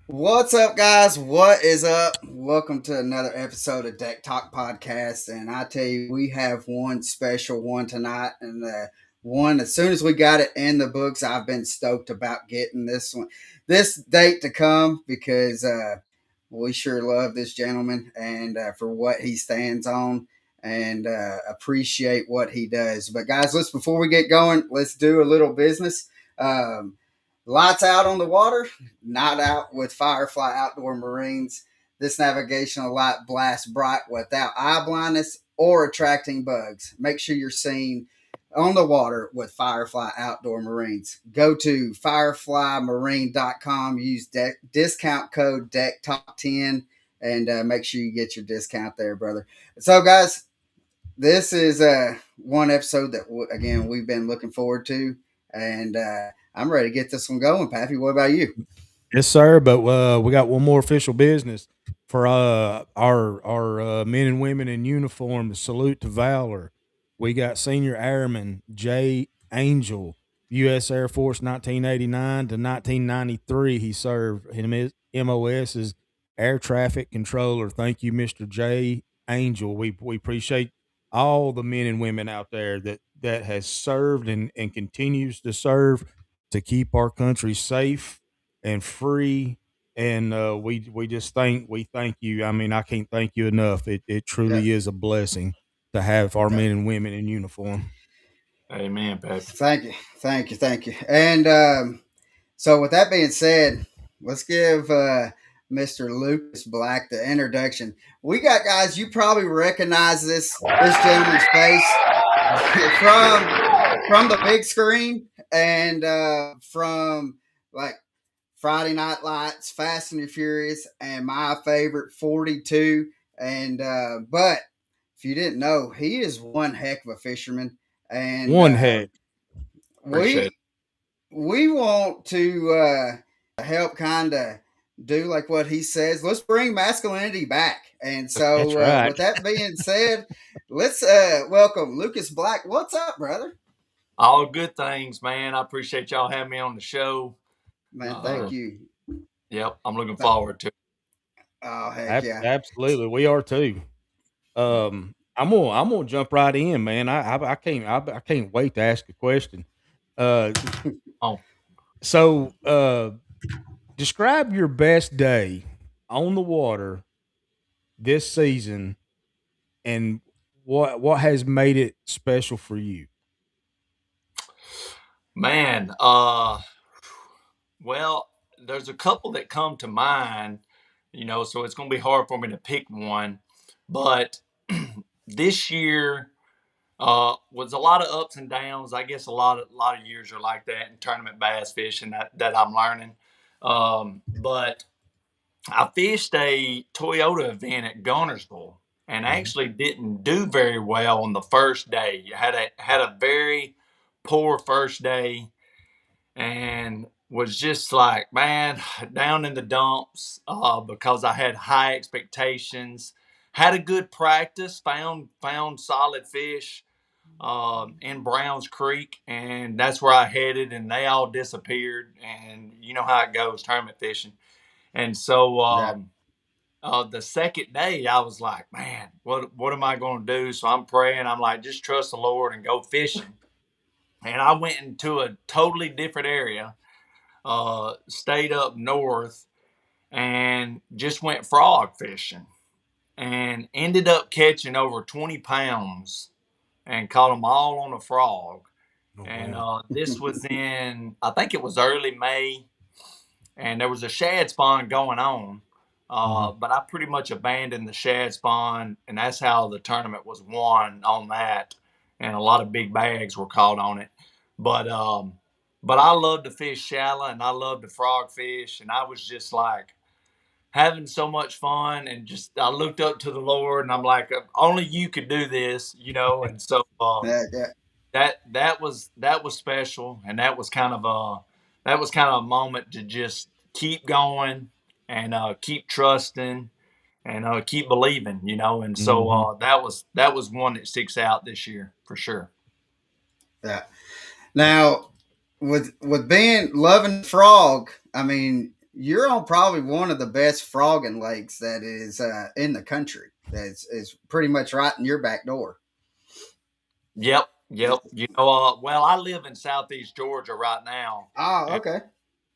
What's up, guys? What is up? Welcome to another episode of Deck Talk Podcast. And I tell you, we have one special one tonight. And one, as soon as we got it in the books, I've been stoked about getting this date to come because we sure love this gentleman and for what he stands on and appreciate what he does. But, guys, before we get going, let's do a little business. Um, Lights out on the water, not out with Firefly Outdoor Marines. This navigational light blasts bright without eye blindness or attracting bugs. Make sure you're seen on the water with Firefly Outdoor Marines. Go to fireflymarine.com, use discount code DECKTALK10, and make sure you get your discount there, brother. So, guys, this is one episode that, again, we've been looking forward to, and I'm ready to get this one going. Pappy, what about you? Yes, sir. But we got one more official business for our men and women in uniform. To salute to valor. We got Senior Airman Jay Angel, U.S. Air Force, 1989 to 1993. He served in MOS as air traffic controller. Thank you, Mr. Jay Angel. We appreciate all the men and women out there that has served and continues to serve to keep our country safe and free. And we just thank you. I mean, I can't thank you enough. It Yeah, truly is a blessing to have our men and women in uniform. Amen, baby. thank you. And so, with that being said, let's give Mr. Lucas Black the introduction. We got guys. You probably recognize this gentleman's face from the big screen and from like Friday Night Lights, Fast and the Furious, and my favorite 42. And but if you didn't know, he is one heck of a fisherman, and One heck. Appreciate it. we we want to help kind of do like what he says. Let's bring masculinity back. And That's so, right. with that being said, let's welcome Lucas Black. What's up, brother? All good things, man. I appreciate y'all having me on the show. Man, thank Uh, you. yep, I'm looking forward to it. Oh, heck yeah. Absolutely, we are too. I'm gonna jump right in, man. I can't wait to ask a question. Uh, Oh, so describe your best day on the water this season, and what has made it special for you. man. Well, there's a couple that come to mind, so it's going to be hard for me to pick one. But this year was a lot of ups and downs. I guess a lot of years are like that in tournament bass fishing that I'm learning. But I fished a Toyota event at Gunnersville and Mhm. actually didn't do very well on the first day. Had a very poor first day and was just like, man, down in the dumps because I had high expectations. Had a good practice, found solid fish in Browns Creek, and that's where I headed, and they all disappeared. And you know how it goes, tournament fishing. And so Yeah. the second day, I was like, man, what am I going to do? So I'm praying. I'm like, just trust the Lord and go fishing. And I went into a totally different area, stayed up north, and just went frog fishing, and ended up catching over 20 pounds and caught them all on a frog. Oh And wow. this was in, I think it was early May, and there was a shad spawn going on. Mhm. But I pretty much abandoned the shad spawn, and that's how the tournament was won on that. And a lot of big bags were caught on it. But but I love to fish shallow, and I love to frog fish, and I was just like having so much fun, and just I looked up to the Lord, and I'm like, only you could do this. And so Yeah, yeah. that was special, and that was kind of a moment to just keep going and keep trusting and keep believing. And so Mhm. that was one that sticks out this year for sure. Yeah. Now, with being loving frog, I mean, you're on probably one of the best frogging lakes that is in the country. That's is pretty much right in your back door. Yep, yep. Well, I live in Southeast Georgia right now. Oh, And, okay.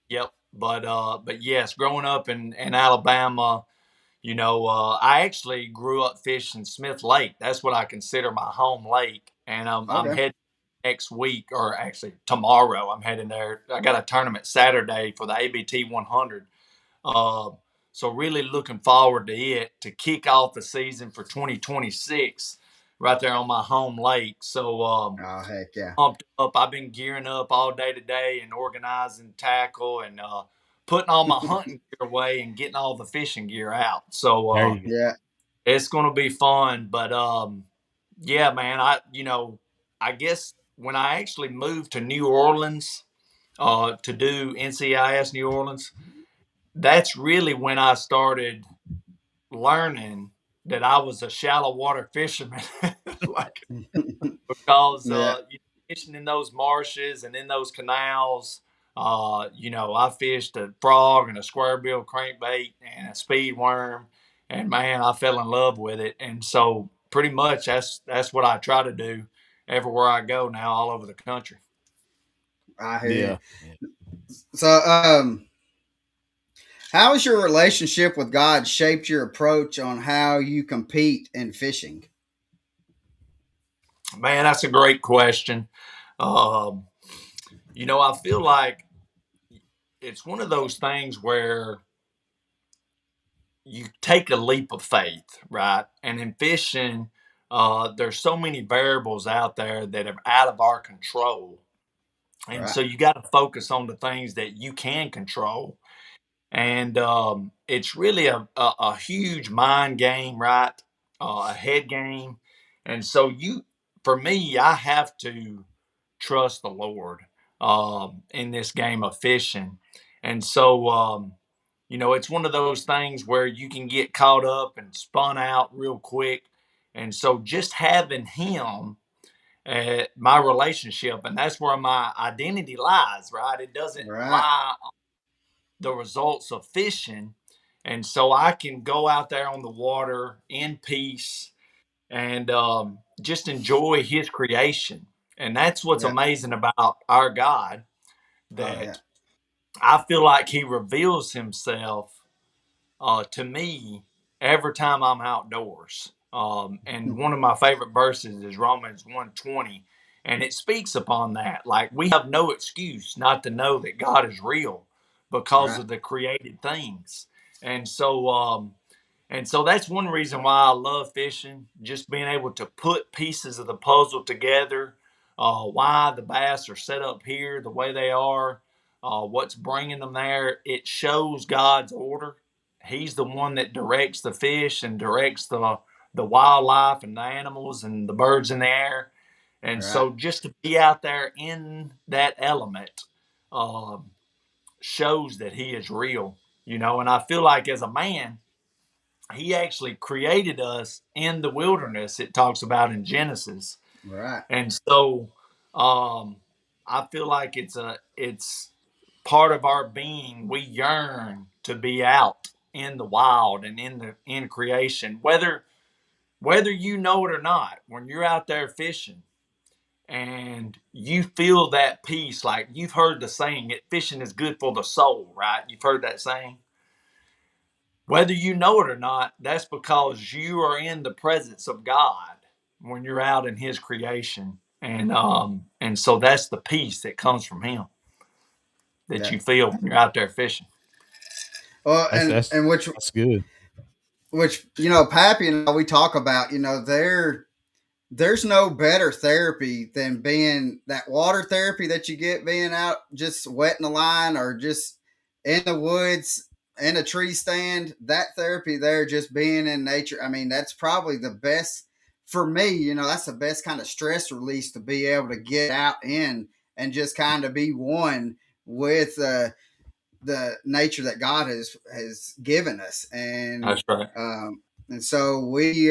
yep, but yes, growing up in Alabama, I actually grew up fishing Smith Lake. That's what I consider my home lake, and I'm Okay. heading next week, or actually tomorrow. I'm heading there. I got a tournament Saturday for the ABT 100. Uh, so really looking forward to it to kick off the season for 2026 right there on my home lake. So Oh, heck yeah. pumped up. I've been gearing up all day today and organizing tackle and putting all my hunting gear away and getting all the fishing gear out. So There you go. Yeah. it's going to be fun. But yeah, man, I guess when I actually moved to New Orleans to do NCIS New Orleans, that's really when I started learning that I was a shallow water fisherman. Like, because Yeah. fishing in those marshes and in those canals, I fished a frog and a square bill crankbait and a speed worm, and man, I fell in love with it. And so, pretty much, that's what I try to do everywhere I go now, all over the country. I hear you. Yeah. Yeah. So, how has your relationship with God shaped your approach on how you compete in fishing? Man, that's a great question. Um, I feel like it's one of those things where you take a leap of faith, right? And in fishing, there's so many variables out there that are out of our control. And Right. so you got to focus on the things that you can control. And it's really a huge mind game, right? A head game. And so for me, I have to trust the Lord in this game of fishing. And so, it's one of those things where you can get caught up and spun out real quick. And so just having him my relationship, and that's where my identity lies, right? It doesn't Right. lie on the results of fishing. And so I can go out there on the water in peace and just enjoy his creation. And that's what's Yeah. amazing about our God, Oh yeah. that I feel like he reveals himself to me every time I'm outdoors. And one of my favorite verses is Romans 1:20, and it speaks upon that. Like, we have no excuse not to know that God is real because Right. of the created things. And so that's one reason why I love fishing, just being able to put pieces of the puzzle together, why the bass are set up here the way they are, what's bringing them there. It shows God's order. He's the one that directs the fish and directs the wildlife and the animals and the birds in the air. And Right. so just to be out there in that element uh, shows that he is real, and I feel like as a man, he actually created us in the wilderness. It talks about in Genesis. Right. And so um, I feel like it's part of our being. We yearn to be out in the wild and in creation, whether you know it or not. When you're out there fishing and you feel that peace, like you've heard the saying, it fishing is good for the soul, right? You've heard that saying. Whether you know it or not, that's because you are in the presence of God when you're out in His creation, and so that's the peace that comes from Him that Yeah. you feel when you're out there fishing. Well, That's that's and that's good. which Pappy and I, we talk about, there's no better therapy than being that water therapy that you get being out just wetting the line or just in the woods in a tree stand. That therapy there, just being in nature. I mean, that's probably the best for me. That's the best kind of stress release, to be able to get out in and just kind of be one with the nature that God has given us. That's right. And so we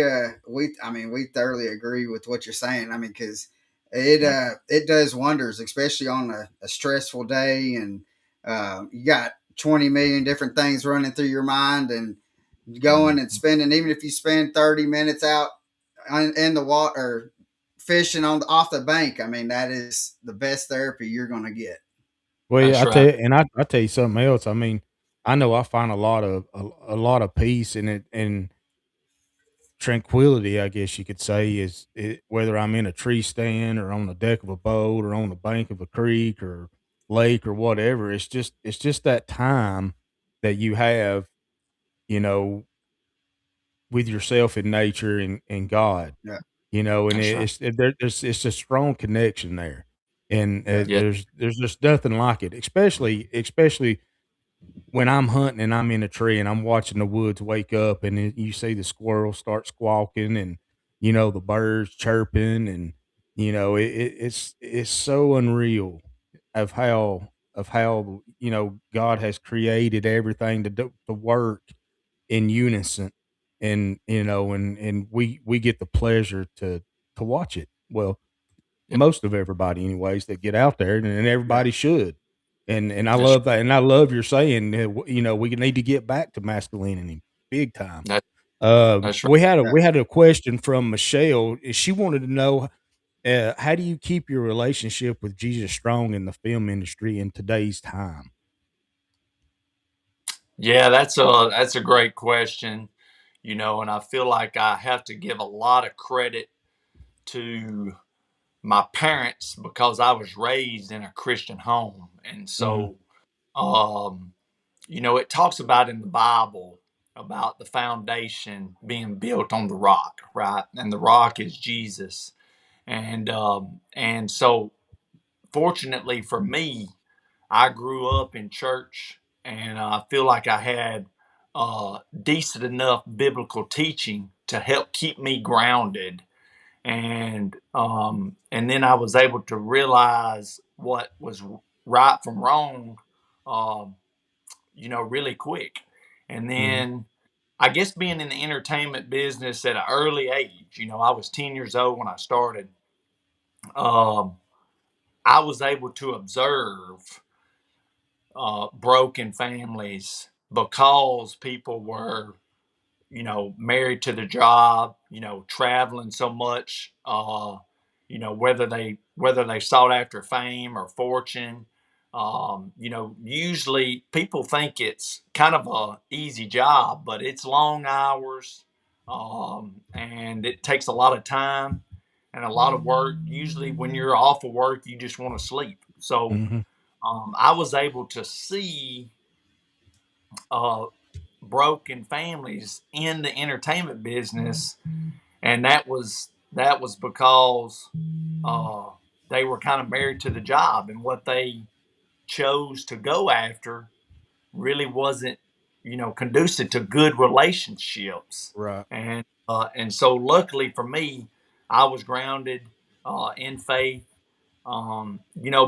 thoroughly agree with what you're saying. I mean, because it does wonders, especially on a stressful day, and you got 20 million different things running through your mind and going and spending, even if you spend 30 minutes out in the water fishing off the bank, I mean, that is the best therapy you're going to get. Well, yeah, That's I tell right. you, and I tell you something else. I mean, I know I find a lot of peace in it and tranquility, I guess you could say, is it, whether I'm in a tree stand or on the deck of a boat or on the bank of a creek or lake or whatever. It's just that time that you have, you know, with yourself in nature and God, Yeah. you know, and That's right. it's a strong connection there, and Yeah. Yeah. there's just nothing like it, especially when I'm hunting and I'm in a tree and I'm watching the woods wake up and then you see the squirrels start squawking and you know the birds chirping and you know it's so unreal of how you know God has created everything to work in unison and you know and we get the pleasure to watch it. Well, Yeah. most of everybody anyways that get out there and Yeah. everybody should. And I That's love that, and I love your saying that, you know, we need to get back to masculinity big time. that, that's right. Yeah. We had a question from Michelle. She wanted to know, how do you keep your relationship with Jesus strong in the film industry in today's time? Yeah, that's a great question. And I feel like I have to give a lot of credit to my parents because I was raised in a Christian home. And Mhm, so, um, it talks about in the Bible about the foundation being built on the rock, right? And the rock is Jesus. And so fortunately for me, I grew up in church and I feel like I had decent enough biblical teaching to help keep me grounded, and then I was able to realize what was right from wrong, um, really quick. And mhm, then I guess being in the entertainment business at an early age, I was 10 years old when I started. Um, I was able to observe broken families because people were married to the job, traveling so much, whether they sought after fame or fortune. Usually people think it's kind of a easy job, but it's long hours, and it takes a lot of time and a lot of work. Usually when you're off of work, you just want to sleep. So mhm, I was able to see uh, broken families in the entertainment business, and that was because uh, they were kind of married to the job, and what they chose to go after really wasn't conducive to good relationships, right, and so luckily for me, I was grounded in faith.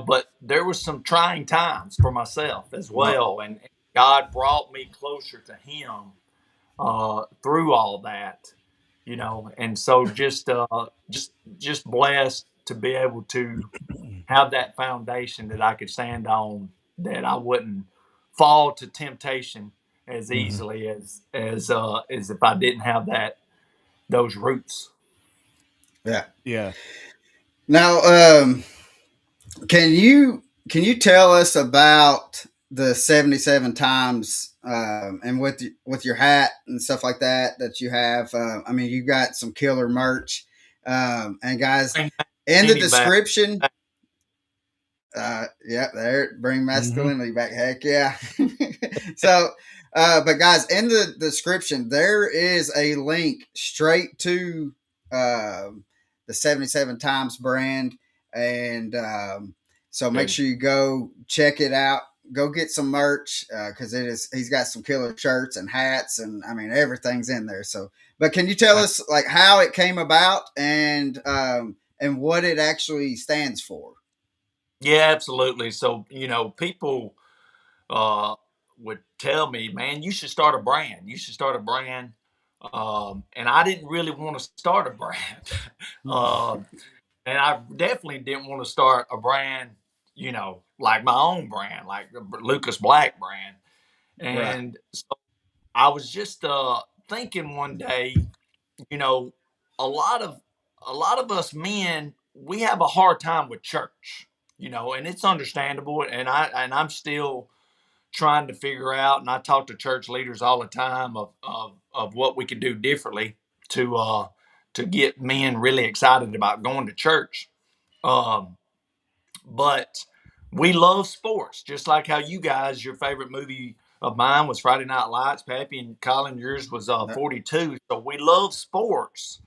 But there was some trying times for myself as Well, well, and God brought me closer to Him through all that, and so just blessed to be able to have that foundation that I could stand on, that I wouldn't fall to temptation as mhm, easily as if I didn't have those roots. yeah. yeah. Now, can you tell us about the 77 times and with your hat and stuff like that you have? I mean, you got some killer merch, and guys, Bring in the masculinity back. description. Yeah, there, bring Mhm, masculinity back. Heck yeah. So, but guys, in the description, there is a link straight to the 77 Times brand. And so make Good. sure you go check it out. Go get some merch because he's got some killer shirts and hats. And I mean, everything's in there. So, but can you tell us like how it came about and what it actually stands for? Yeah, absolutely. So, people uh, would tell me, man, you should start a brand. You should start a brand. And I didn't really want to start a brand. um, and I definitely didn't want to start a brand, like my own brand, like the Lucas Black brand. Right. And so I was just thinking one day, you know, a lot of us men, we have a hard time with church, and it's understandable. And I'm still trying to figure out, and I talk to church leaders all the time of what we can do differently to get men really excited about going to church. Um, but we love sports, just like how you guys, your favorite movie of mine was Friday Night Lights, Pappy, and Colin, yours was Yep. 42. So we love sports.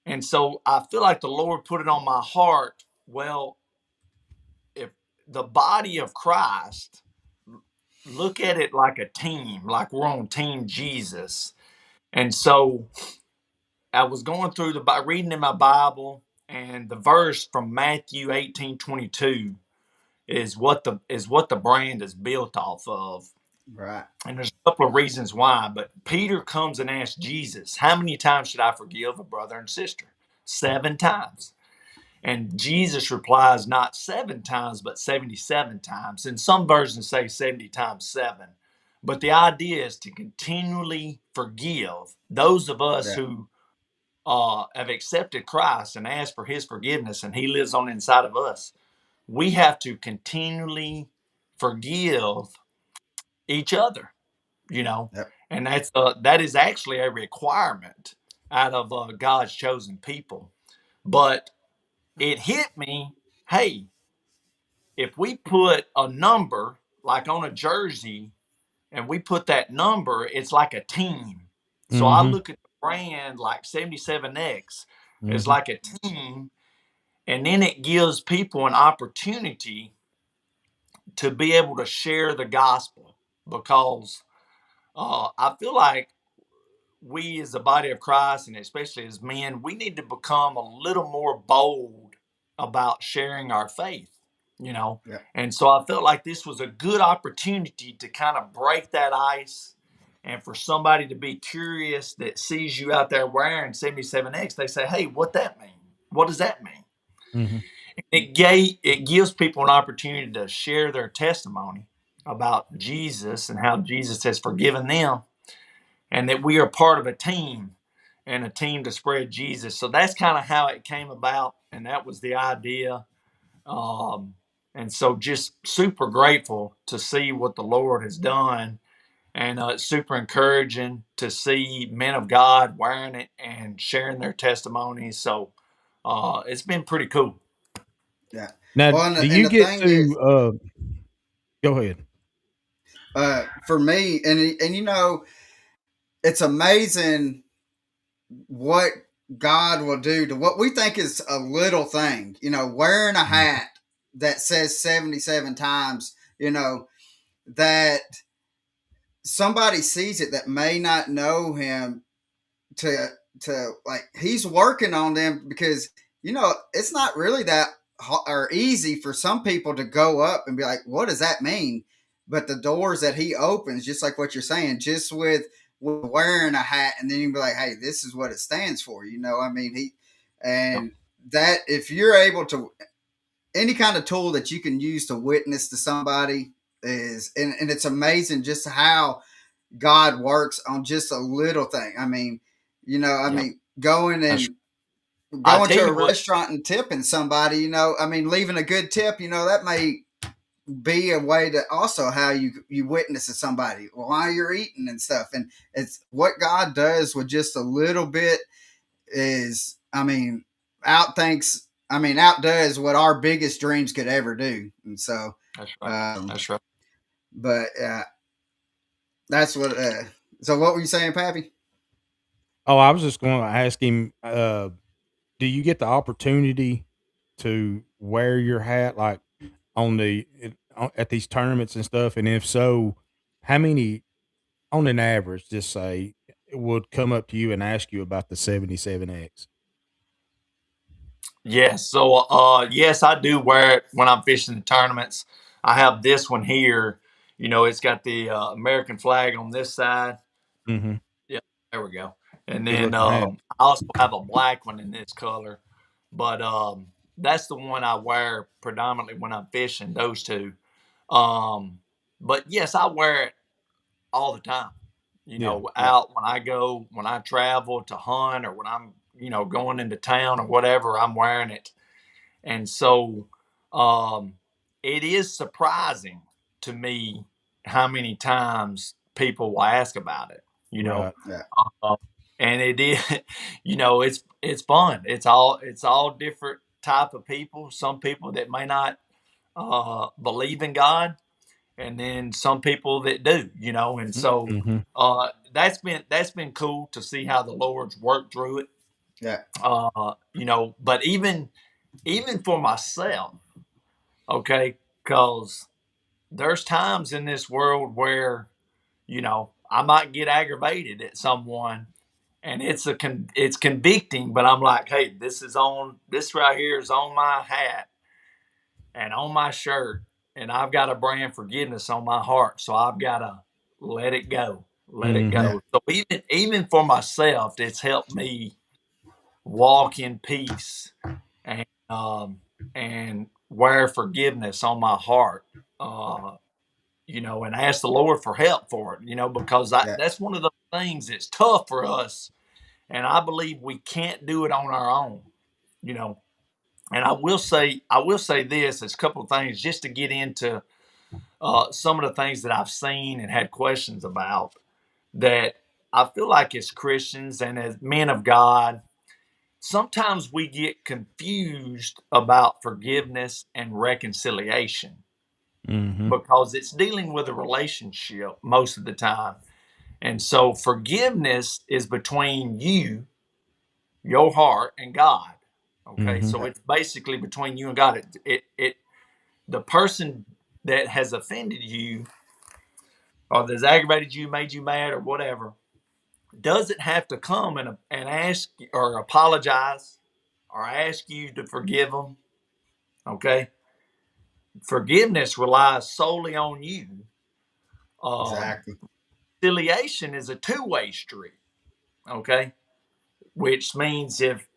And so I feel like the Lord put it on my heart. Well, if the body of Christ, look at it like a team, like we're on Team Jesus. And so I was going through reading in my Bible, and the verse from Matthew 18:22 is what the brand is built off of. Right. And there's a couple of reasons why, but Peter comes and asks Jesus, how many times should I forgive a brother and sister? 7 times. And Jesus replies, not 7 times, but 77 times. And some versions say 70 times 7. But the idea is to continually forgive those of us Yeah. who have accepted Christ and asked for his forgiveness, and he lives on the inside of us. We have to continually forgive each other, you know, Yep. and that is actually a requirement out of God's chosen people. But it hit me, hey, if we put a number like on a jersey and we put that number, it's like a team. So I Mm-hmm. look at the brand like 77X is Mm-hmm. like a team, and then it gives people an opportunity to be able to share the gospel because I feel like we as the body of Christ and especially as men, we need to become a little more bold about sharing our faith. Yep. And so I felt like this was a good opportunity to kind of break that ice and for somebody to be curious that sees you out there wearing 77X, they say, hey, what that mean? What does that mean? Mm-hmm. It gives people an opportunity to share their testimony about Jesus and how Jesus has forgiven them, and that we are part of a team and a team to spread Jesus. So that's kind of how it came about, and that was the idea. Um, and so just super grateful to see what the Lord has done, and it's super encouraging to see men of God wearing it and sharing their testimonies. So it's been pretty cool. Yeah. Now, Well, do and you the get thing is, to go ahead? for me, and it's amazing what God will do to what we think is a little thing. Wearing a Mhm. hat that says 77 times. That somebody sees it that may not know him, to like he's working on them, because it's not really that or easy for some people to go up and be like, what does that mean? But the doors that he opens, just like what you're saying, just with wearing a hat, and then you can be like, hey, this is what it stands for. I mean, and that if you're able to, any kind of tool that you can use to witness to somebody is, and it's amazing just how God works on just a little thing. I mean, Yep. going That's, and I going tell to a you what, restaurant and tipping somebody, I mean, leaving a good tip, that may be a way to also how you witness to somebody while you're eating and stuff. And it's what God does with just a little bit is, I mean, outdoes what our biggest dreams could ever do. And so, that's right. um, That's right. but that's what. So, what were you saying, Pappy? Oh, I was just going to ask him. Do you get the opportunity to wear your hat like at these tournaments and stuff? And if so, how many on an average, just say, would come up to you and ask you about the 77X? Yes. So, yes, I do wear it when I'm fishing the tournaments. I have this one here. It's got the American flag on this side. Mm-hmm. Yeah, there we go. And Good then looking hat. I also have a black one in this color, but that's the one I wear predominantly when I'm fishing. Those two. Um, but yes, I wear it all the time. Yeah. Out when I travel to hunt, or when I'm, going into town or whatever, I'm wearing it. And so um, it is surprising to me how many times people will ask about it, you know. Right. Yeah. Uh, and it is, it's fun. It's all different type of people. Some people that may not believe in God, and then some people that do, And so Mm-hmm. that's been cool to see how the Lord's worked through it. Yeah. But even for myself, okay, because there's times in this world where I might get aggravated at someone, and it's convicting, but I'm like, hey, this right here is on my hat and on my shirt, and I've got to brand forgiveness on my heart, so I've got to let it go, let it Mm-hmm. Yeah. go. So even for myself, it's helped me walk in peace, and wear forgiveness on my heart, and ask the Lord for help for it, because Yeah. that's one of those things that's tough for us, and I believe we can't do it on our own, you know. And I will say this as a couple of things just to get into some of the things that I've seen and had questions about, that I feel like as Christians and as men of God, sometimes we get confused about forgiveness and reconciliation, Mm-hmm. because it's dealing with a relationship most of the time. And so forgiveness is between you, your heart, and God. Okay. Mm-hmm. So it's basically between you and God. The person that has offended you, or that's aggravated you, made you mad, or whatever, doesn't have to come and ask or apologize or ask you to forgive them. Okay. Forgiveness relies solely on you. Um, Exactly. Conciliation is a two-way street. Okay. Which means if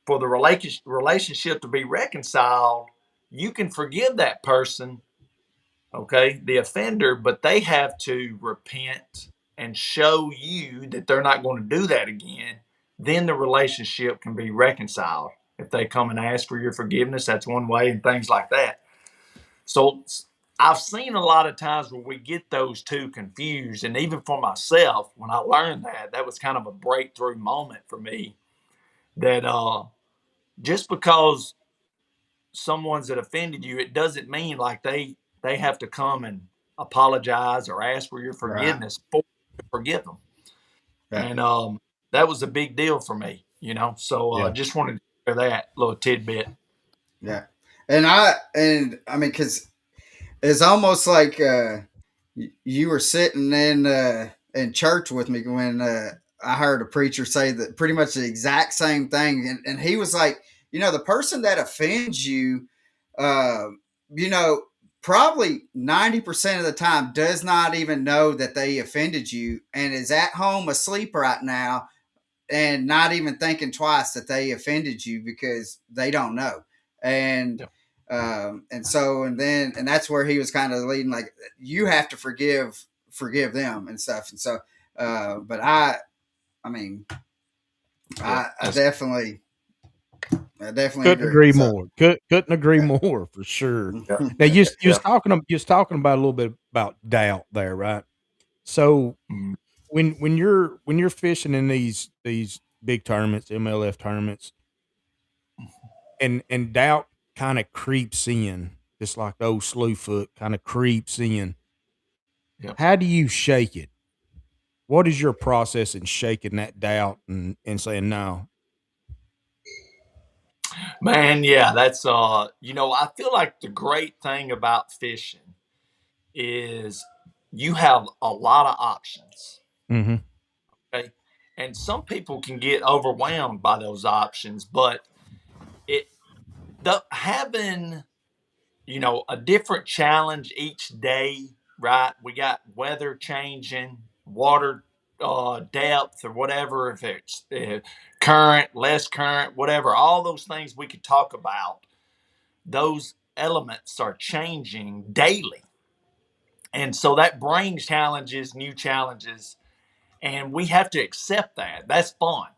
for the relationship to be reconciled, you can forgive that person, okay, the offender, but they have to repent and show you that they're not going to do that again. Then the relationship can be reconciled. If they come and ask for your forgiveness, that's one way, and things like that. So I've seen a lot of times where we get those two confused. And even for myself, when I learned that, that was kind of a breakthrough moment for me, that just because someone's that offended you, it doesn't mean like they have to come and apologize or ask for your Right. forgiveness for you to forgive them. Yeah. And that was a big deal for me, So Yeah. just wanted to share that little tidbit. Yeah. And I mean, because it's almost like you were sitting in church with me when I heard a preacher say that pretty much the exact same thing, and he was like, the person that offends you, uh, you know, probably 90% of the time does not even know that they offended you and is at home asleep right now and not even thinking twice that they offended you because they don't know. And Yep. and that's where he was kind of leading, like, you have to forgive them and stuff. And so but I mean Yep. I definitely Couldn't agree. agree So more. Couldn't agree more for sure. Yep. Now you was Yep. talking about a little bit about doubt there, right? So Mhm. when you're fishing in these big tournaments, MLF tournaments, and doubt kind of creeps in, just like the old slew foot kind of creeps in. Yep. How do you shake it? What is your process in shaking that doubt and saying no? Man, yeah, that's I feel like the great thing about fishing is you have a lot of options. Mm-hmm. Okay. And some people can get overwhelmed by those options, but it having, a different challenge each day, right? We got weather changing, water depth, or whatever, if it's current, less current, whatever, all those things we could talk about, those elements are changing daily. And so that brings challenges, new challenges, and we have to accept that. That's fun.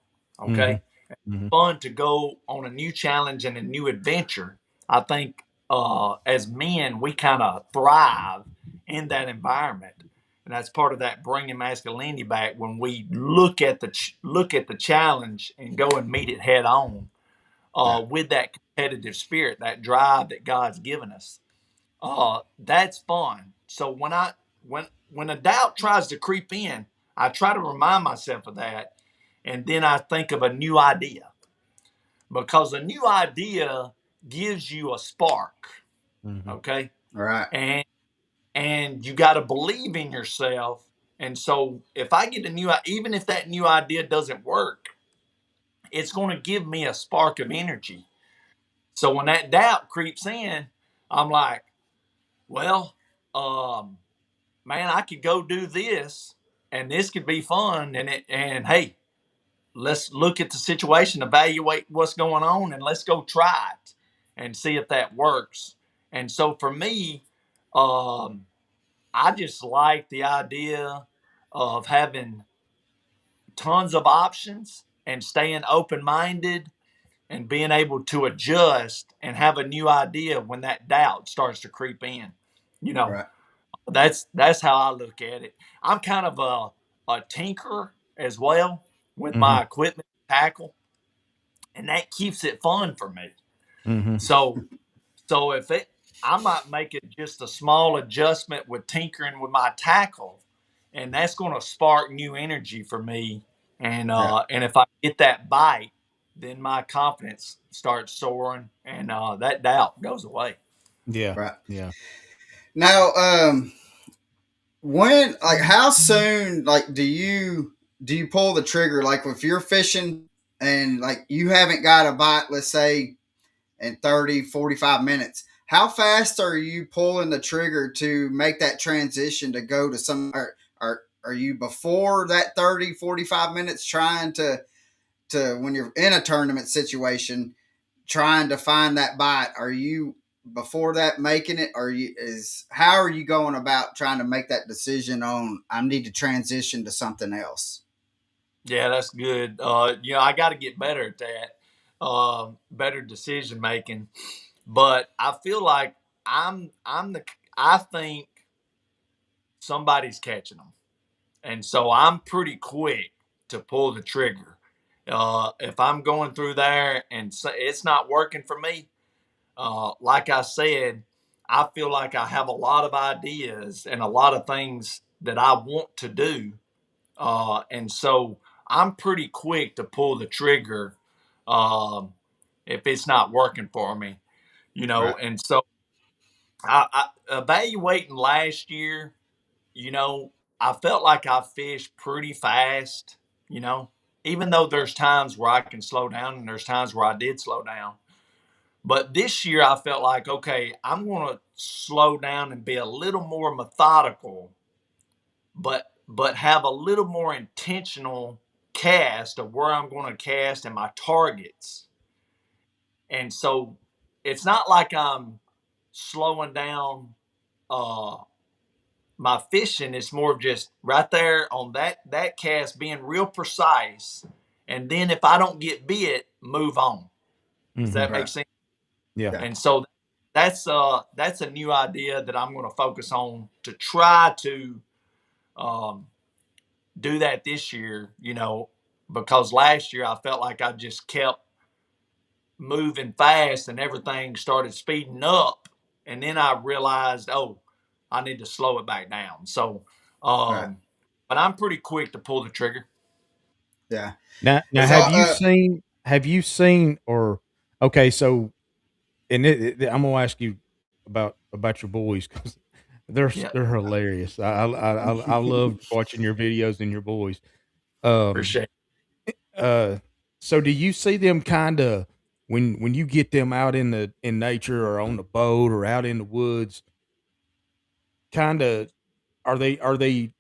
Mhm. Okay. Mhm. Fun to go on a new challenge and a new adventure. I think as men, we kind of thrive in that environment, and that's part of that bringing masculinity back when we look at the challenge and go and meet it head on Right. with that competitive spirit, that drive that God's given us. That's fun. So when a doubt tries to creep in, I try to remind myself of that, and then I think of a new idea, because a new idea gives you a spark. Mhm. Okay, Right. and you got to believe in yourself. And so if I get a new, even if that new idea doesn't work, it's going to give me a spark of energy. So when that doubt creeps in, I'm like, well, um, man, I could go do this, and this could be fun. And hey, let's look at the situation, evaluate what's going on, and let's go try it and see if that works. And so for me, um, I just like the idea of having tons of options and staying open minded and being able to adjust and have a new idea when that doubt starts to creep in. You know, Right. that's how I look at it. I'm kind of a tinker as well with Mhm. my equipment tackle, and that keeps it fun for me. Mhm. So if it, I might make it just a small adjustment with tinkering with my tackle, and that's going to spark new energy for me. Yeah. And if I get that bite, then my confidence starts soaring, and that doubt goes away. Yeah. Right. Yeah. Now, when, like, how soon, like, do you pull the trigger? Like, if you're fishing and like you haven't got a bite, let's say in 30-45 minutes, how fast are you pulling the trigger to make that transition to go to some, are you before that 30-45 minutes trying to when you're in a tournament situation trying to find that bite? Are you before that making it? Are you is how are you going about trying to make that decision on I need to transition to something else? Yeah, that's good. I got to get better at that, better decision making. But I feel like I'm the I think somebody's catching them, and so I'm pretty quick to pull the trigger. If I'm going through there and it's not working for me, like I said, I feel like I have a lot of ideas and a lot of things that I want to do, and so I'm pretty quick to pull the trigger um, if it's not working for me, Right. And so I evaluating last year, you know, I felt like I fished pretty fast, you know, even though there's times where I can slow down and there's times where I did slow down. But this year I felt like, okay, I'm going to slow down and be a little more methodical, but have a little more intentional cast of where I'm going to cast and my targets. And so it's not like I'm slowing down uh my fishing. It's more of just right there on that cast being real precise, and then if I don't get bit, move on. Does Mhm. that make Right. sense? Yeah. Yeah. And so that's a new idea that I'm going to focus on to try to um, do that this year. Because last year I felt like I just kept moving fast and everything started speeding up, and then I realized, oh, I need to slow it back down. So Right. um but I'm pretty quick to pull the trigger. Yeah. Now So have you seen or okay, so and I'm gonna ask you about your boys because Yeah, they're hilarious. I love watching your videos and your boys. Um, appreciate uh, so do you see them kind of when you get them out in nature or on the boat or out in the woods? Kind of are they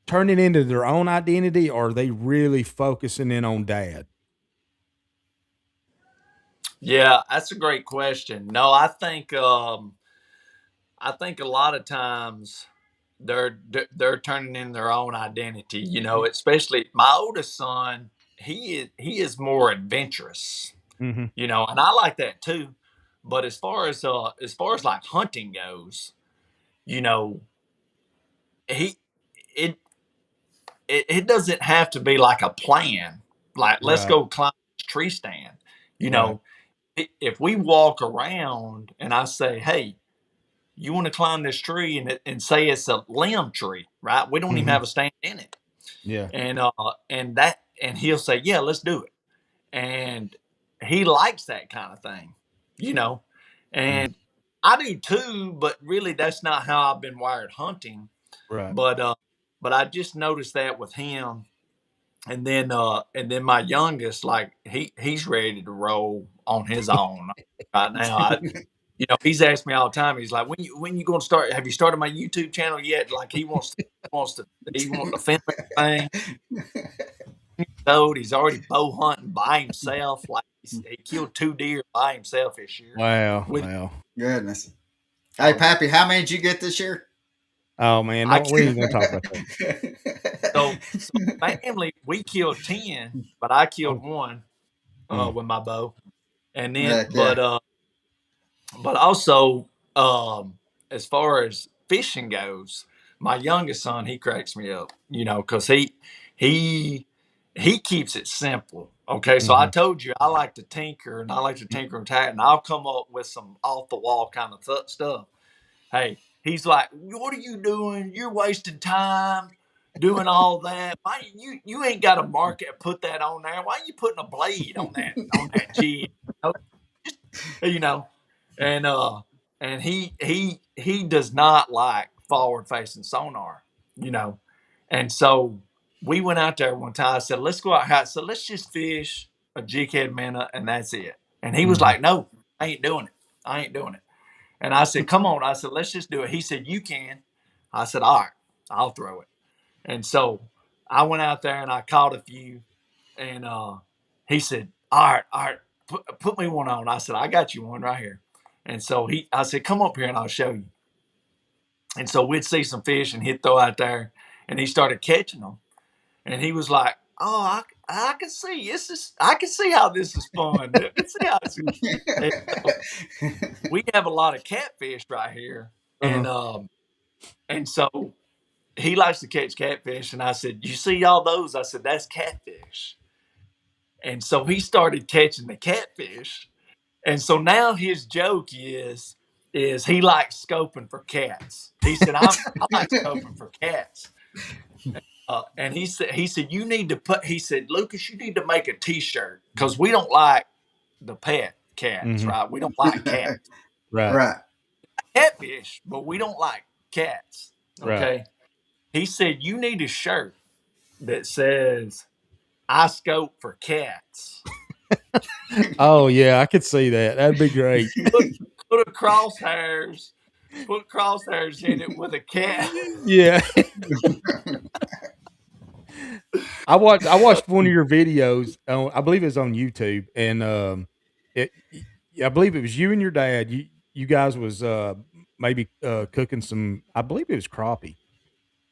turning into their own identity, or are they really focusing in on dad? Yeah, that's a great question. No, I think I think a lot of times they're turning in their own identity. You know, especially my oldest son. He is more adventurous. Mm-hmm. You know, and I like that too. But as far as like hunting goes, you know, he it it doesn't have to be like a plan. Like let's Right. go climb this tree stand. You Right. know, if we walk around and I say, hey, you want to climb this tree and say it's a limb tree, right? We don't even Mm-hmm. have a stand in it. Yeah. And he'll say, yeah, let's do it. And he likes that kind of thing, you know. Mm. And I do too, but really that's not how I've been wired hunting. Right. But I just noticed that with him. And then my youngest, like he's ready to roll on his own right now. He's asked me all the time. He's like, when you going to start? Have you started my YouTube channel yet? Like he wants to film everything. He's already bow hunting by himself. Like he killed 2 deer by himself this year. Wow. With Wow. Goodness. Hey, so Pappy, how many did you get this year? Oh man, I no, we ain't gonna talk about so family we killed 10, but I killed that. one Oh. with my bow, and then Heck yeah. but also, as far as fishing goes, my youngest son, he cracks me up, because he he keeps it simple. Okay, so I Mm-hmm. told you I like to tinker and I like to tinker and tack, and I'll come up with some off the wall kind of stuff. Hey, he's like, "What are you doing? You're wasting time doing all that. Why you ain't got a market? Put that on there. Why are you putting a blade on that jig? You know, and he does not like forward facing sonar, you know, and so we went out there one time. I said, let's go out here. I said, let's just fish a jighead minnow and that's it. And he was Mm-hmm. like, no, I ain't doing it. I ain't doing it. And I said, come on. I said, let's just do it. He said, you can. I said, all right, I'll throw it. And so I went out there and I caught a few. And he said, all right, put me one on. I said, I got you one right here. And so I said, come up here and I'll show you. And so we'd see some fish and he'd throw out there and he started catching them. And he was like, oh, I can see I can see how this is fun. I can see how this is. And so we have a lot of catfish right here. And, Uh-huh. and so he likes to catch catfish. And I said, you see all those? I said, that's catfish. And so he started catching the catfish. And so now his joke is he likes scoping for cats. He said, I like scoping for cats. And he said, you need to he said, Lucas, you need to make a t-shirt because we don't like the pet cats, Mm-hmm. right? We don't like cats. Right. Right. Catfish, but we don't like cats. Right. Okay. He said, you need a shirt that says, I scope for cats. Oh yeah, I could see that. That'd be great. Put crosshairs in it with a cat. Yeah. I watched one of your videos. I believe it was on YouTube, and it. I believe it was you and your dad. You guys was maybe cooking some. I believe it was crappie,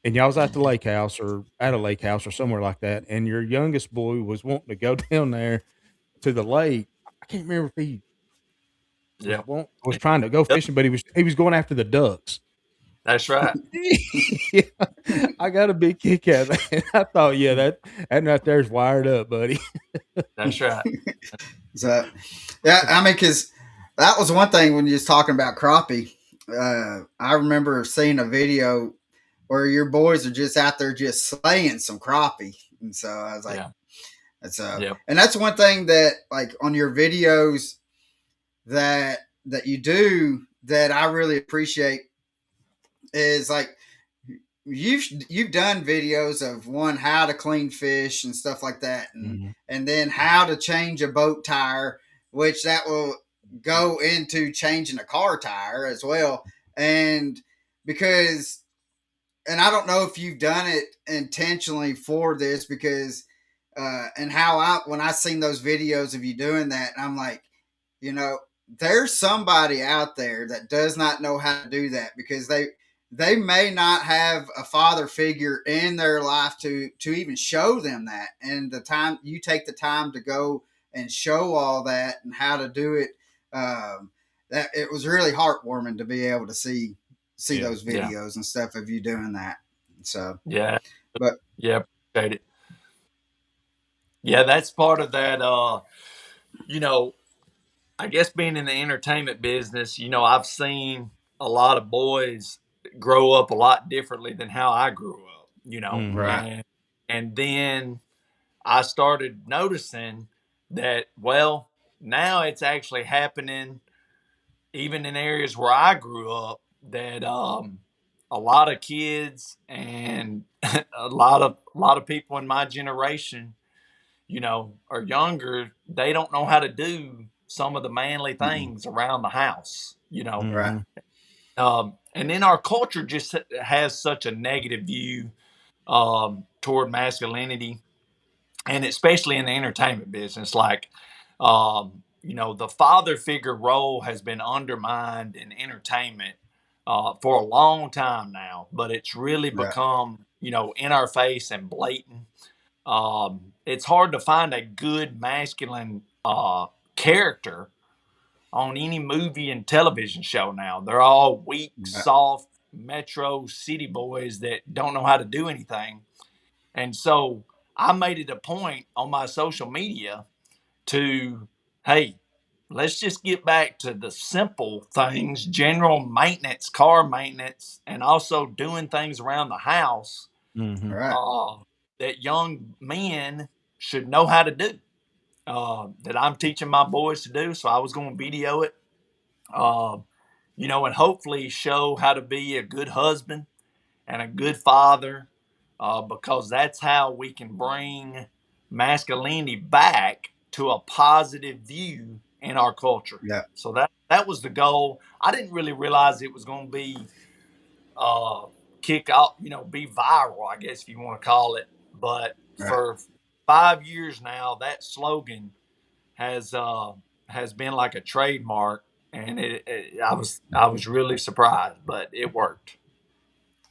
and y'all was at the lake house or at a lake house or somewhere like that. And your youngest boy was wanting to go down there to the lake. I can't remember if he Yep. was trying to go Yep. fishing, but he was going after the ducks. That's right. Yeah, I got a big kick out of that. I thought, yeah, that right there's wired up, buddy. That's right. So, yeah, I mean, because that was one thing when you was talking about crappie. I remember seeing a video where your boys are just out there just slaying some crappie, and so I was like, Yeah. "That's Yep. and that's one thing that like on your videos that you do that I really appreciate is like you've done videos of one how to clean fish and stuff like that, and then how to change a boat tire, which that will go into changing a car tire as well. And because, and I don't know if you've done it intentionally for this because, and how when I seen those videos of you doing that, I'm like, you know, there's somebody out there that does not know how to do that, because they may not have a father figure in their life to even show them that. And the time you take the time to go and show all that and how to do it, that it was really heartwarming to be able to see Yeah. those videos and stuff of you doing that. So Yeah. but Yeah. Appreciate it. Yeah. That's part of that. You know, I guess being in the entertainment business, I've seen a lot of boys grow up a lot differently than how I grew up, Mm-hmm. right. and then I started noticing that, well, now it's actually happening even in areas where I grew up, that a lot of kids and a lot of people in my generation, are younger. They don't know how to do some of the manly Mm-mm. things around the house, Right. Mm-hmm. And then our culture just has such a negative view toward masculinity, and especially in the entertainment business. Like, the father figure role has been undermined in entertainment for a long time now, but it's really Right. become, in our face and blatant. It's hard to find a good masculine character on any movie and television show now. They're all weak, Right. soft, metro city boys that don't know how to do anything. And so I made it a point on my social media to, hey, let's just get back to the simple things, general maintenance, car maintenance, and also doing things around the house Mm-hmm. Right. uh, that young men should know how to do, that I'm teaching my boys to do. So I was going to video it, uh, and hopefully show how to be a good husband and a good father, because that's how we can bring masculinity back to a positive view in our culture. Yeah. So that was the goal. I didn't really realize it was going to be uh, kick off, be viral, I guess if you want to call it. But Right. for 5 years now, that slogan has has been like a trademark, and I was really surprised, but it worked.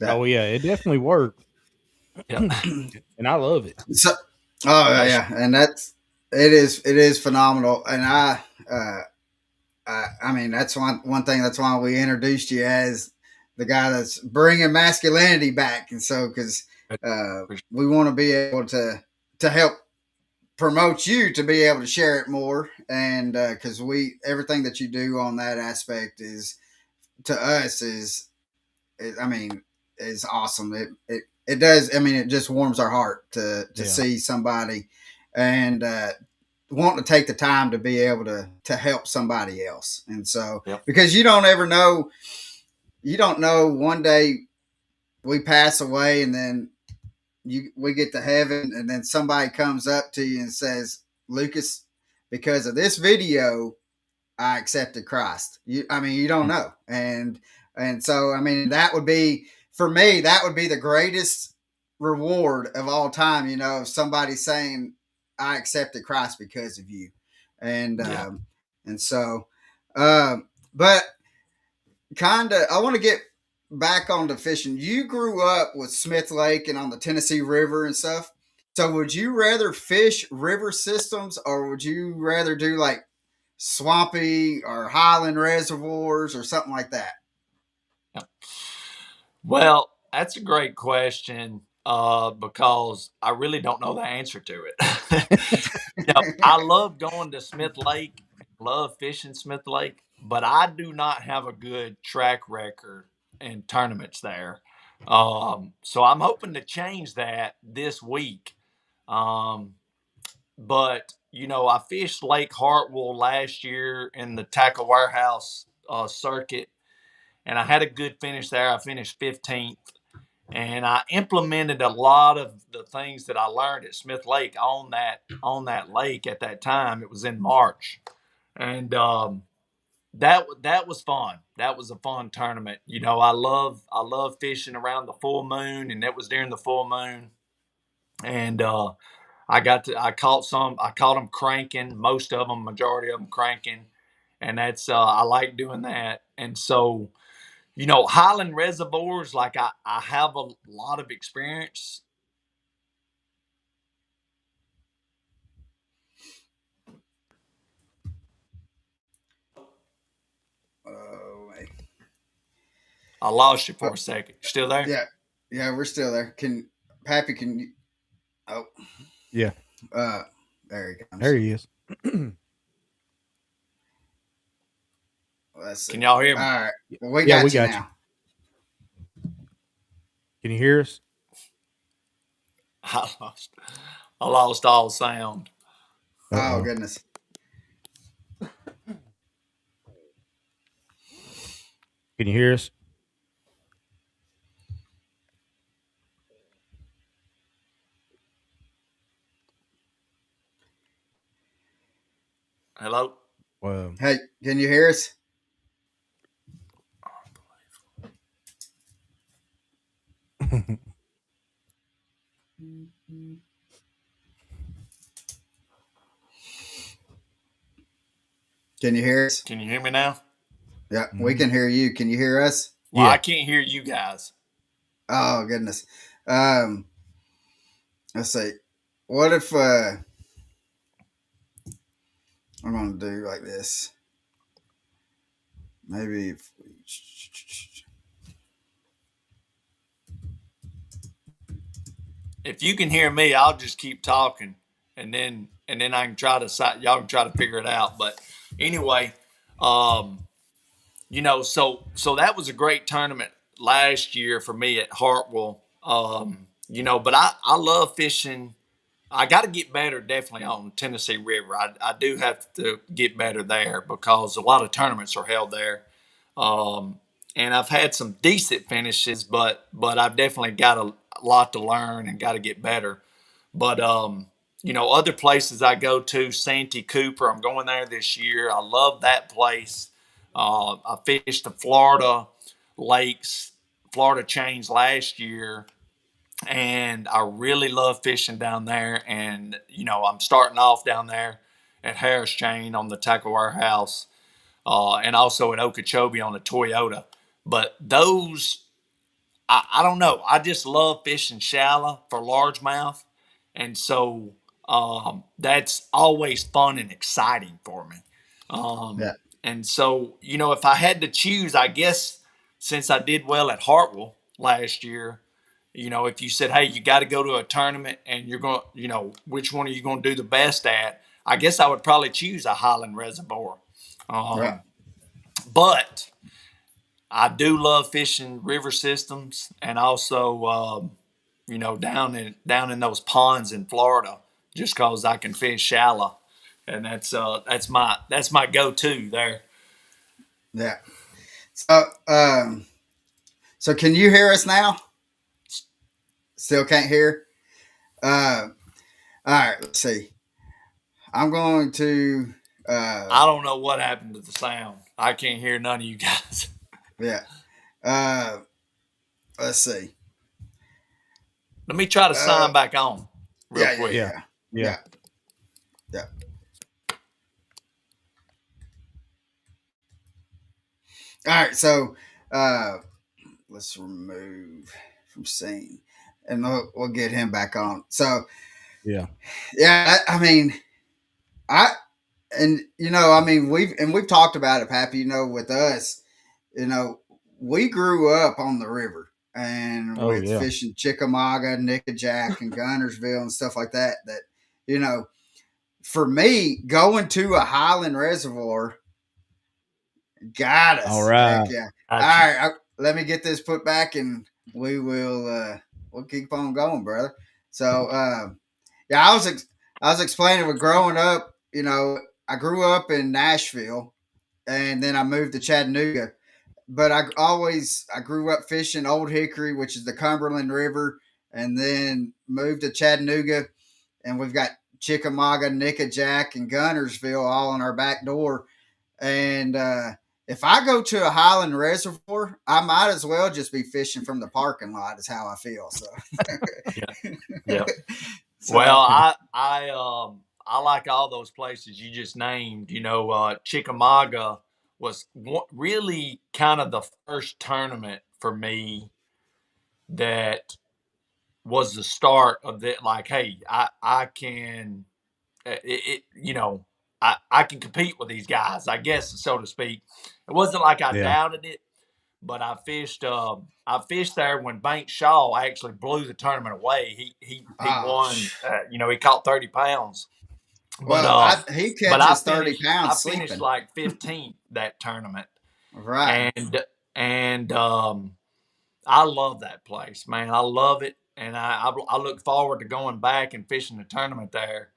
Yeah. Oh yeah, it definitely worked, Yeah. and I love it. So, oh Yes. yeah, and it is phenomenal, and uh, I mean that's one thing. That's why we introduced you as the guy that's bringing masculinity back, and so because we want to be able to help promote you to be able to share it more, and because we everything that you do on that aspect is to us is, I mean, is awesome. It does. I mean, it just warms our heart to Yeah. see somebody and want to take the time to be able to help somebody else. And so, Yep. because you don't ever know, you don't know, one day we pass away and then we get to heaven and then somebody comes up to you and says, Lucas, because of this video, I accepted Christ. I mean, you don't know, and so I mean, that would be, for me, that would be the greatest reward of all time. Somebody saying, I accepted Christ because of you, and Yeah. and so, but kind of, I want to get back onto fishing. You grew up with Smith Lake and on the Tennessee River and stuff. So would you rather fish river systems, or would you rather do like swampy or highland reservoirs or something like that? Yeah. Well, that's a great question, because I really don't know the answer to it. I love going to Smith Lake, love fishing Smith Lake, but I do not have a good track record in tournaments there. So I'm hoping to change that this week. Um, but I fished Lake Hartwell last year in the tackle warehouse circuit, and I had a good finish there. I finished 15th, and I implemented a lot of the things that I learned at Smith Lake on that lake at that time. It was in March, and that was fun. That was a fun tournament. I love fishing around the full moon, and it was during the full moon, and I caught them cranking, most of them, majority of them cranking, and that's I like doing that. And so, Highland reservoirs, like I have a lot of experience. Oh, wait. I lost you for a second. Still there? Yeah, we're still there. Pappy, can you? Oh, Yeah, there he comes. there he is. Let's see. Can y'all hear me? All right. Well, we Yeah, got we you got now. Can you hear us? I lost all sound. Uh-oh. Oh, goodness. Can you hear us? Hello? Hey, can you hear us? Can you hear us? Can you hear me now? Yeah, we can hear you. Can you hear us? Well, Yeah. I can't hear you guys. Oh, goodness. Let's see. What if I'm going to do like this? Maybe if If you can hear me, I'll just keep talking, and then I can try to y'all can try to figure it out. But anyway, so that was a great tournament last year for me at Hartwell. But I love fishing. I got to get better definitely on the Tennessee River. I do have to get better there because a lot of tournaments are held there. And I've had some decent finishes, but I've definitely got a lot to learn and got to get better. But other places I go to, Santee Cooper, I'm going there this year. I love that place. I fished the Florida lakes, Florida chains last year, and I really love fishing down there. And I'm starting off down there at Harris Chain on the Tackle Warehouse, and also at Okeechobee on the Toyota. But those, I don't know. I just love fishing shallow for largemouth, and so that's always fun and exciting for me. yeah. And so, if I had to choose, I guess since I did well at Hartwell last year, if you said, hey, you got to go to a tournament and you're going to, which one are you going to do the best at? I guess I would probably choose a Highland Reservoir. Right. But I do love fishing river systems and also, down in those ponds in Florida, just cause I can fish shallow. And that's my go-to there. Yeah. So can you hear us now? Still can't hear. All right. Let's see. I'm going to. I don't know what happened to the sound. I can't hear none of you guys. Yeah. Let's see. Let me try to sign back on real quick. Yeah. All right. So let's remove from scene, and we'll get him back on. So Yeah. I mean, we've talked about it, Pappy. With us, we grew up on the river and with fishing Chickamauga, Nickajack, and Gunnersville and stuff like that. That for me, going to a Highland Reservoir got us. All right. Yeah. All right. Let me get this put back, and we will we'll keep on going, brother. So I was explaining with growing up. I grew up in Nashville, and then I moved to Chattanooga. But I grew up fishing Old Hickory, which is the Cumberland River, and then moved to Chattanooga, and we've got Chickamauga, Nickajack, and Gunnersville all on our back door. And if I go to a Highland Reservoir, I might as well just be fishing from the parking lot. Is how I feel. So, yeah. So, well, I like all those those places you just named. Chickamauga was really kind of the first tournament for me that was the start of that. Like, hey, I can, I can compete with these guys, I guess, so to speak. It wasn't like I Yeah. doubted it, but I fished. I fished there when Bank Shaw actually blew the tournament away. He Oh, won. He caught 30 pounds, but well, uh, he but I catches 30 finished. I pounds finished sleeping. like 15th that tournament, Right. and I love that place, man. I love it, and I look forward to going back and fishing the tournament there.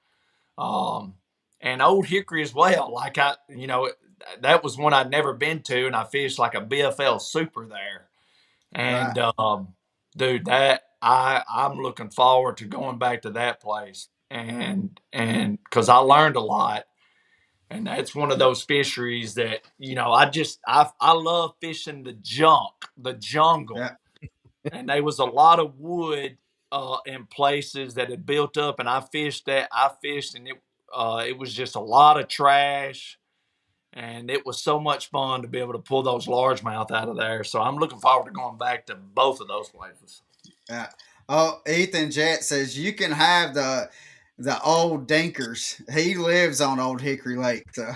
Um, and Old Hickory as well. Like that was one I'd never been to, and I fished like a BFL Super there. Right. And dude, that I'm looking forward to going back to that place, and because I learned a lot, and that's one of those fisheries that I love fishing the jungle, Yeah. and there was a lot of wood in places that had built up, and I fished that. I fished, and it was just a lot of trash, and it was so much fun to be able to pull those largemouth out of there. So I'm looking forward to going back to both of those places. Yeah. Oh, Ethan Jet says you can have the old Dinkers. He lives on Old Hickory Lake. So,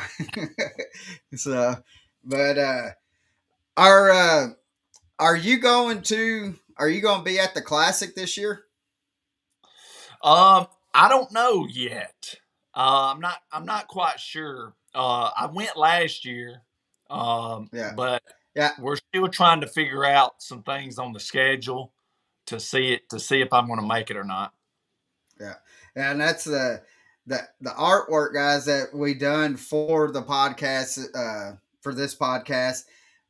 so but are uh, are you going to be at the Classic this year? I don't know yet. I'm not quite sure. I went last year, Yeah. but Yeah. we're still trying to figure out some things on the schedule to see if I'm going to make it or not. Yeah, and that's the artwork, guys, that we done for the podcast, for this podcast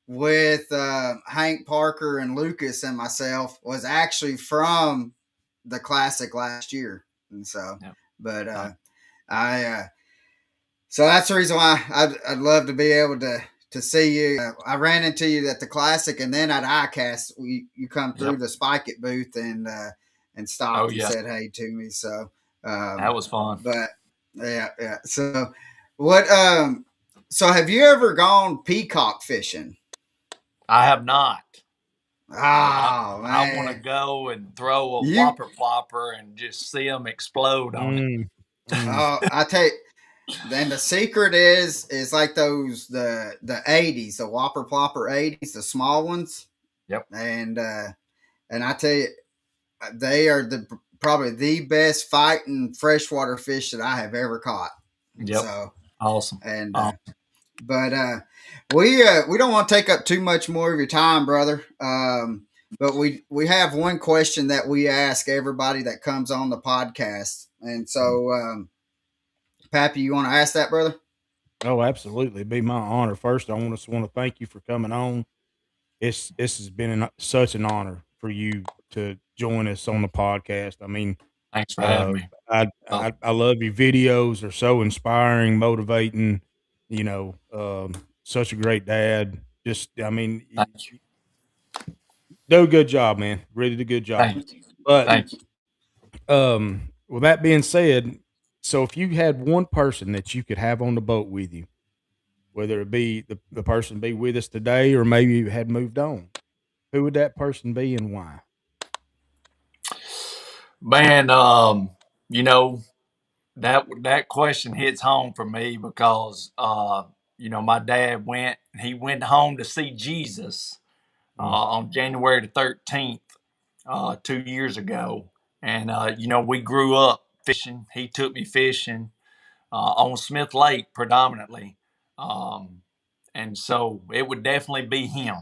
with Hank Parker and Lucas and myself was actually from the Classic last year, and so, Yeah. but Uh, I so that's the reason why I'd love to be able to see you. I ran into you at the Classic, and then at ICAST, you come through yep. the Spike It booth and Oh stopped and yeah, said hey to me. So, that was fun. but yeah, yeah. So what? So have you ever gone peacock fishing? I have not, but I Oh I want to man, go and throw a you. whopper flopper and just see them explode on it. Mm, mm, Oh, I tell you. Then the secret is like those the 80s, the Whopper Plopper 80s, the small ones, Yep. and I tell you, they are the probably the best fighting freshwater fish that I have ever caught. And Yep. so, Awesome. and Um, but we don't want to take up too much more of your time, brother. But we have one question that we ask everybody that comes on the podcast, and so Pappy, you want to ask that, brother? oh, absolutely. It'd be my honor. First, I want to thank you for coming on. This has been such an honor for you to join us on the podcast. I mean, Thanks for having me. I love your videos. They're so inspiring, motivating. Such a great dad. Just, I mean, Thank you. do a good job, man. Really did a good job. Thank you. But Thank you. with that being said, so if you had one person that you could have on the boat with you, whether it be the person be with us today or maybe you had moved on, who would that person be and why? Man, you know, that question hits home for me because my dad went home to see Jesus Mm, on January the 13th, 2 years ago. And we grew up fishing. He took me fishing on Smith Lake predominantly. Um, and so it would definitely be him,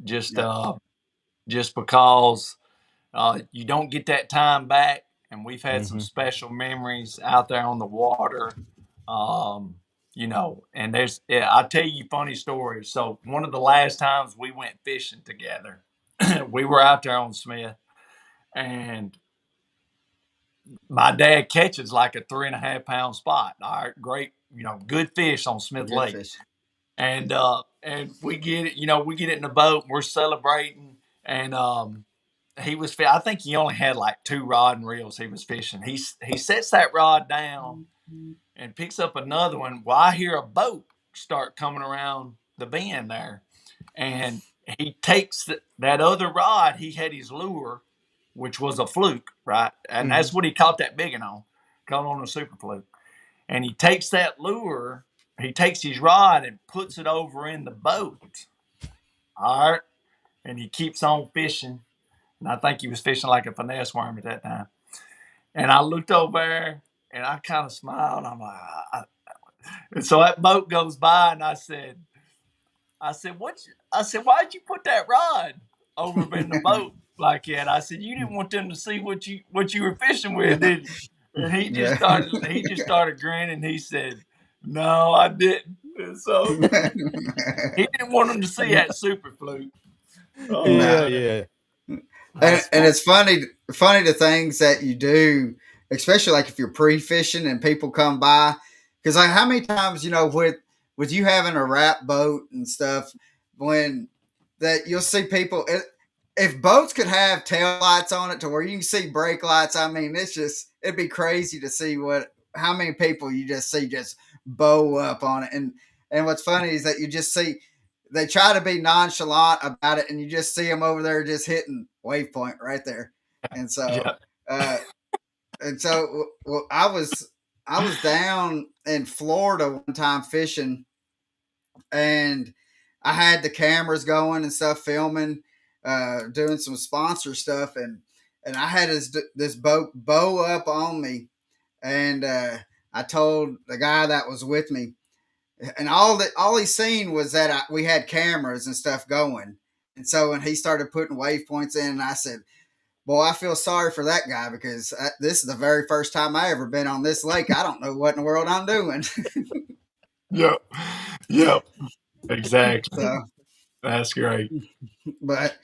just Yeah. just because you don't get that time back, and we've had some mhm, special memories out there on the water. Um, and I'll tell you funny stories. So one of the last times we went fishing together, we were out there on Smith, and my dad catches like a 3.5 pound spot. All right, great, good fish on Smith Good Lake. fish. And we get it, we get it in the boat, and we're celebrating, and he was I think he only had like two rod and reels he was fishing. He sets that rod down, and picks up another one. Well, I hear a boat start coming around the bend there, and he takes that other rod. He had his lure, which was a fluke, right? And that's what he caught that biggin on, caught on a super fluke. And he takes that lure, he takes his rod and puts it over in the boat. All right. And he keeps on fishing. And I think he was fishing like a finesse worm at that time. And I looked over there and I kind of smiled. I'm like, and so that boat goes by, and I said, why'd you put that rod over in the boat like that? I said, you didn't want them to see what you were fishing with, did you? And he just started grinning. He said, no, I didn't. And so he didn't want them to see that super fluke. Oh, yeah. And it's funny the things that you do, especially like if you're pre-fishing and people come by, because like how many times, with you having a wrap boat and stuff, when that you'll see people, if boats could have tail lights on it to where you can see brake lights, I mean, it'd be crazy to see how many people you just see just bow up on it. And what's funny is that you just see, they try to be nonchalant about it, and you just see them over there just hitting waypoint right there. And so, well, I was down in Florida one time fishing, and I had the cameras going and stuff, filming, doing some sponsor stuff, and I had this boat bow up on me, and I told the guy that was with me. And all he seen was that we had cameras and stuff going. And so when he started putting waypoints in, I said, boy, I feel sorry for that guy, because this is the very first time I ever been on this lake. I don't know what in the world I'm doing. Yep. Exactly. So, that's great. But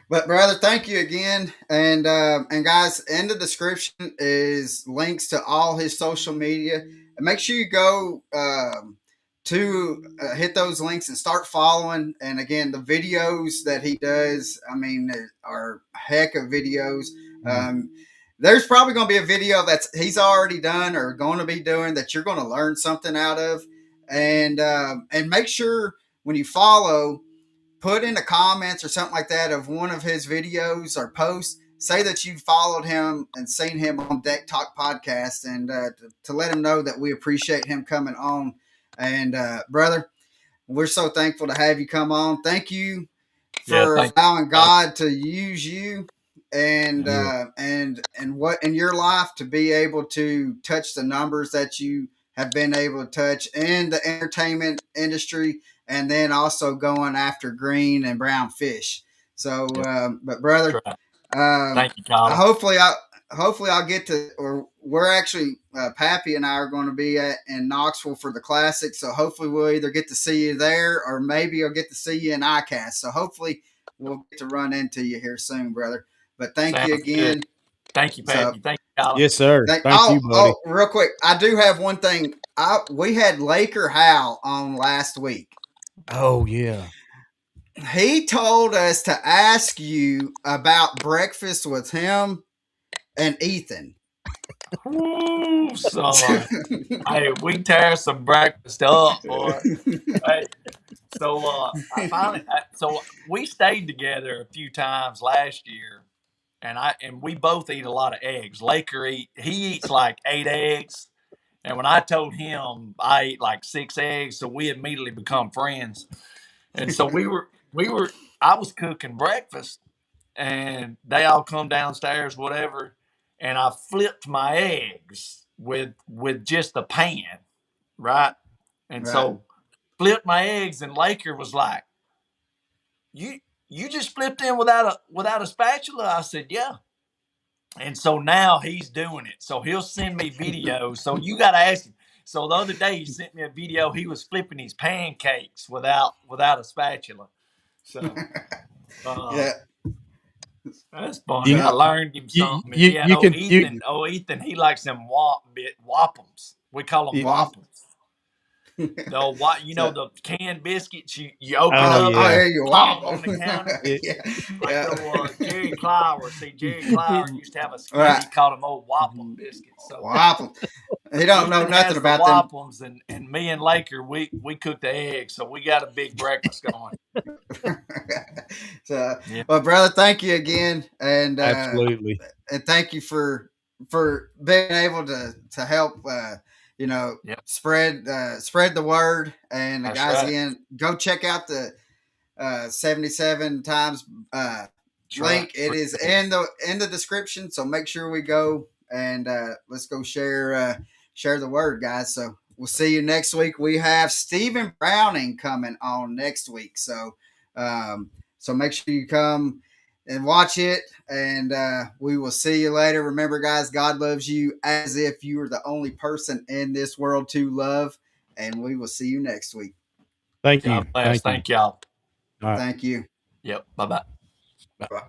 brother, thank you again. And guys, in the description is links to all his social media. And make sure you go to hit those links and start following. And again, the videos that he does, I mean, are heck of videos. There's probably going to be a video he's already done or going to be doing that you're going to learn something out of. And make sure when you follow, put in the comments or something like that of one of his videos or posts. Say that you followed him and seen him on Deck Talk Podcast, and to let him know that we appreciate him coming on. And brother, we're so thankful to have you come on. Thank you for allowing God to use you and what in your life to be able to touch the numbers that you have been able to touch in the entertainment industry, and then also going after green and brown fish. So, but brother, thank you, Colin. Hopefully I'll get to, or we're actually, Pappy and I are going to be in Knoxville for the Classic. So hopefully we'll either get to see you there, or maybe I'll get to see you in ICAST. So hopefully we'll get to run into you here soon, brother. But thank you again. Good. Thank you, Pappy. Thank you, Colin. Yes, sir. Thank you, buddy. Oh, real quick, I do have one thing. We had Laker Hal on last week. Oh, yeah. He told us to ask you about breakfast with him and Ethan. Ooh, son. Hey, we tear some breakfast up, boy. Hey, so so we stayed together a few times last year, and we both eat a lot of eggs. He eats like 8 eggs, and when I told him I eat like 6 eggs, so we immediately become friends. And so I was cooking breakfast, and they all come downstairs, whatever, and I flipped my eggs with just a pan, right? And so flipped my eggs, and Laker was like, You just flipped in without a spatula? I said, yeah. And so now he's doing it. So he'll send me videos. So you got to ask him. So the other day he sent me a video. He was flipping his pancakes without a spatula. So yeah, that's funny. I learned him something. Ethan, he likes them wappums. We call them wappums. The canned biscuits you open up, you pop on the counter. Jerry Clower. See, Jerry Clower used to have a skinny. He called them old waffle biscuits. So. Waffle. He don't know Ethan nothing has about the them. waffles, and me and Laker, we cook the eggs, so we got a big breakfast going. So, Yeah. well, brother, thank you again, and Absolutely. thank you for being able to help. Yep. Spread the word. And That's guys, right. again, go check out the 77 times That's link. right. It is in the description, so make sure we go and let's go share the word, guys. So we'll see you next week. We have Stephen Browning coming on next week, so so make sure you come and watch it, and we will see you later. Remember, guys, God loves you as if you were the only person in this world to love, and we will see you next week. Thank you. God bless. Thank you. Thank y'all. All right. Thank you. Yep. Bye-bye. Bye.